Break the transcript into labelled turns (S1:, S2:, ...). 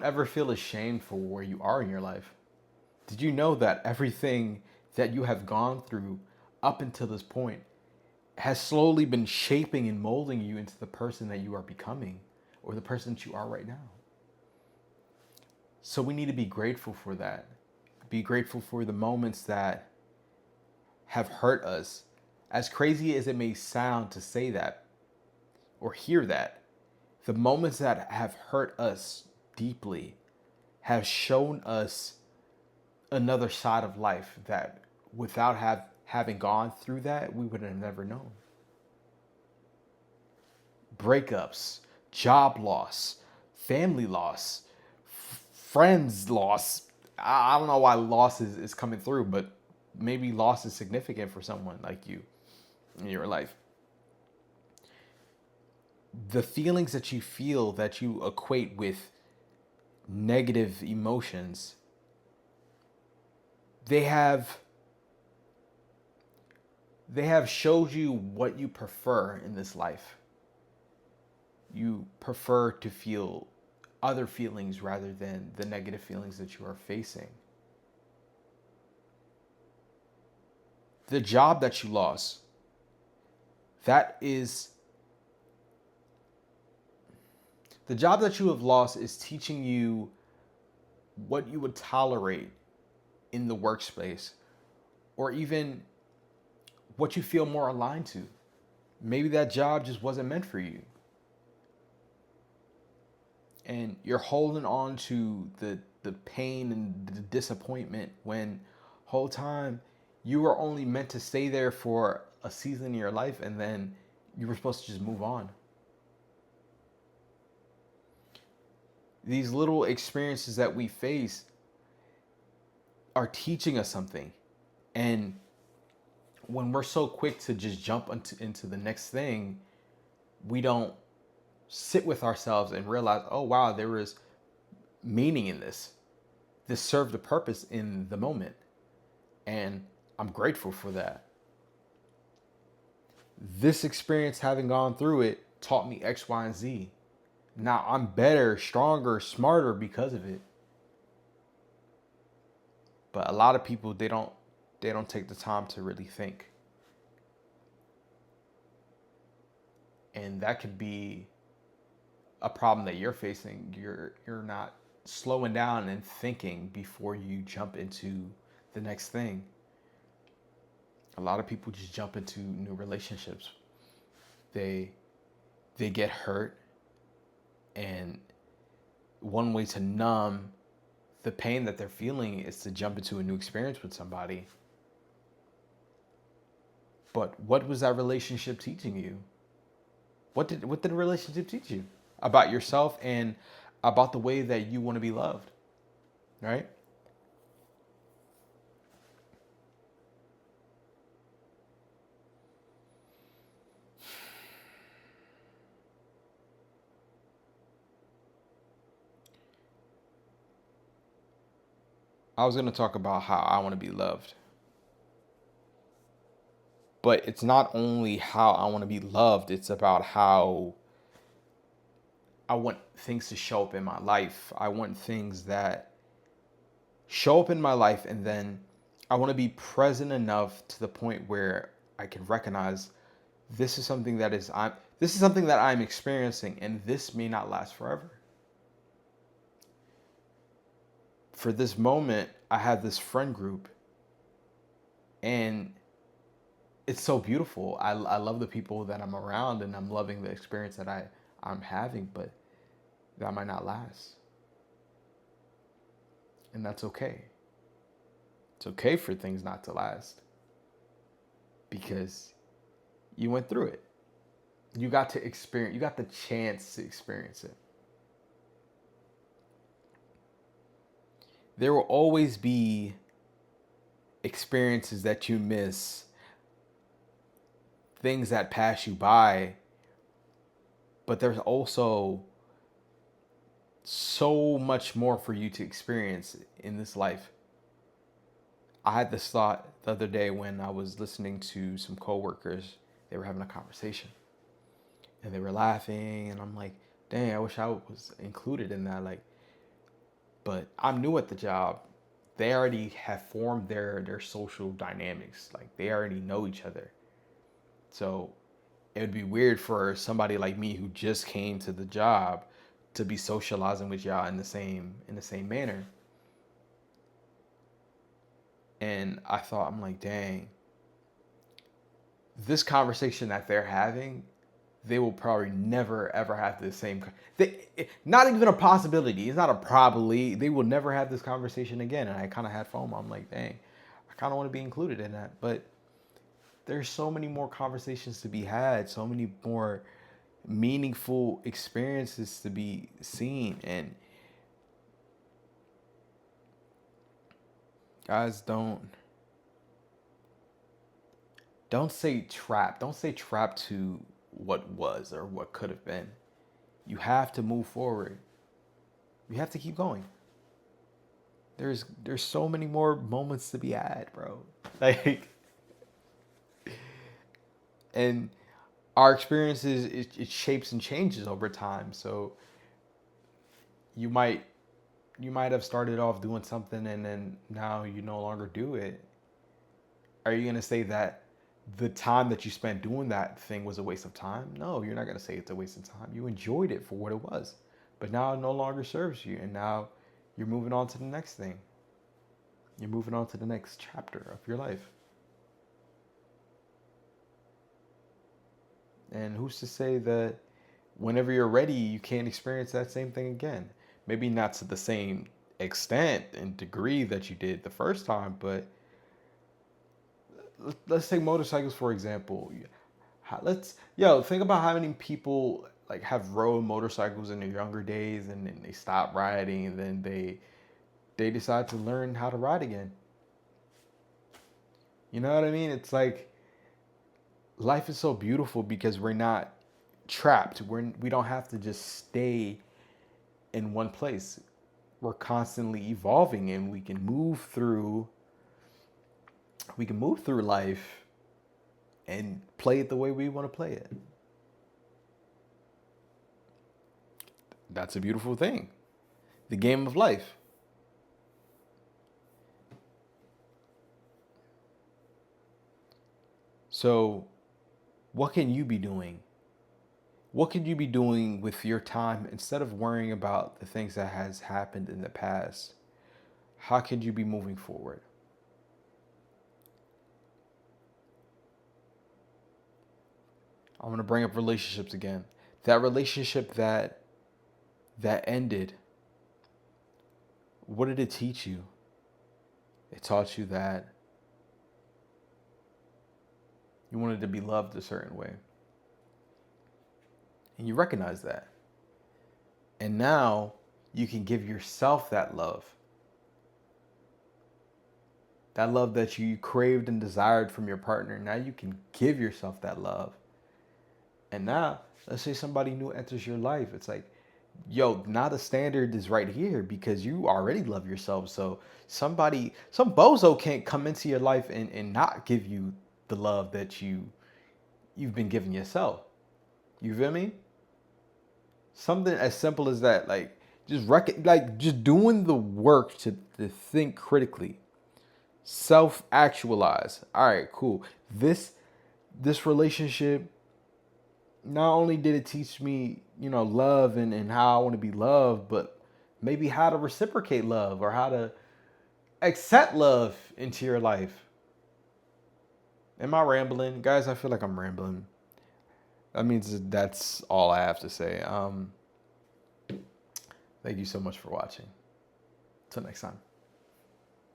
S1: Ever feel ashamed for where you are in your life? Did you know that everything that you have gone through up until this point has slowly been shaping and molding you into the person that you are becoming or the person that you are right now? So we need to be grateful for that. Be grateful for the moments that have hurt us. As crazy as it may sound to say that or hear that, the moments that have hurt us deeply have shown us another side of life that without having gone through that, we would have never known. Breakups, job loss, family loss, friends loss. I don't know why loss is coming through, but maybe loss is significant for someone like you in your life. The feelings that you feel that you equate with negative emotions, they have they have showed you what you prefer in this life. You prefer to feel other feelings rather than the negative feelings that you are facing. The job that you lost, that is the job that you have lost is teaching you what you would tolerate in the workspace or even what you feel more aligned to. Maybe that job just wasn't meant for you. And you're holding on to the pain and the disappointment when whole time you were only meant to stay there for a season in your life and then you were supposed to just move on. These little experiences that we face are teaching us something. And when we're so quick to just jump into the next thing, we don't sit with ourselves and realize, oh wow, there was meaning in this. This served a purpose in the moment. And I'm grateful for that. This experience, having gone through it, taught me X, Y, and Z. Now I'm better, stronger, smarter because of it. But a lot of people they don't take the time to really think. And that could be a problem that you're facing. You're not slowing down and thinking before you jump into the next thing. A lot of people just jump into new relationships. They they get hurt, and one way to numb the pain that they're feeling is to jump into a new experience with somebody. But what was that relationship teaching you? What did the relationship teach you about yourself and about the way that you want to be loved, right? I was going to talk about how I want to be loved. But it's not only how I want to be loved, it's about how I want things to show up in my life. I want things that show up in my life, and then I want to be present enough to the point where I can recognize this is something that is I'm this is something that I'm experiencing, and this may not last forever. For this moment, I have this friend group, and it's so beautiful. I love the people that I'm around, and I'm loving the experience that I'm having, but that might not last. And that's okay. It's okay for things not to last because you went through it. You got to experience, you got the chance to experience it. There will always be experiences that you miss, things that pass you by, but there's also so much more for you to experience in this life. I had this thought the other day when I was listening to some coworkers. They were having a conversation and they were laughing, and I'm like, dang, I wish I was included in that. Like, but I'm new at the job. They already have formed their social dynamics. Like they already know each other. So it would be weird for somebody like me who just came to the job to be socializing with y'all in the same manner. And I thought, I'm like, dang, this conversation that they're having, they will probably never ever have the same. Not even a possibility. It's not a probably. They will never have this conversation again. And I kind of had FOMO. I'm like, dang, I kind of want to be included in that. But there's so many more conversations to be had. So many more meaningful experiences to be seen. And guys, don't say trap. Don't say trap to what was or what could have been. You have to move forward. You have to keep going. There's so many more moments to be had, bro. Like, and our experiences it shapes and changes over time. So you might you might have started off doing something and then now you no longer do it. Are you gonna say that the time that you spent doing that thing was a waste of time? No, you're not gonna say it's a waste of time. You enjoyed it for what it was, but now it no longer serves you, and now you're moving on to the next thing. You're moving on to the next chapter of your life. And who's to say that whenever you're ready, you can't experience that same thing again? Maybe not to the same extent and degree that you did the first time, but let's take motorcycles for example. Let's think about how many people like have rode motorcycles in their younger days and then they stop riding and then they decide to learn how to ride again. You know what I mean? It's like life is so beautiful because we're not trapped. We don't have to just stay in one place. We're constantly evolving and we can move through life and play it the way we want to play it. That's a beautiful thing. The game of life. So, what can you be doing? What could you be doing with your time instead of worrying about the things that has happened in the past? How could you be moving forward? I want to bring up relationships again. That relationship that ended, what did it teach you? It taught you that you wanted to be loved a certain way. And you recognize that. And now you can give yourself that love. That love that you craved and desired from your partner. Now you can give yourself that love. And now, let's say somebody new enters your life. It's like, yo, now the standard is right here because you already love yourself. So some bozo can't come into your life and not give you the love that you've been giving yourself. You feel me? Something as simple as that, like just doing the work to think critically, self actualize. All right, cool. This relationship, not only did it teach me, love and how I want to be loved, but maybe how to reciprocate love or how to accept love into your life. Am I rambling? Guys, I feel like I'm rambling. That means that's all I have to say. Thank you so much for watching. Till next time.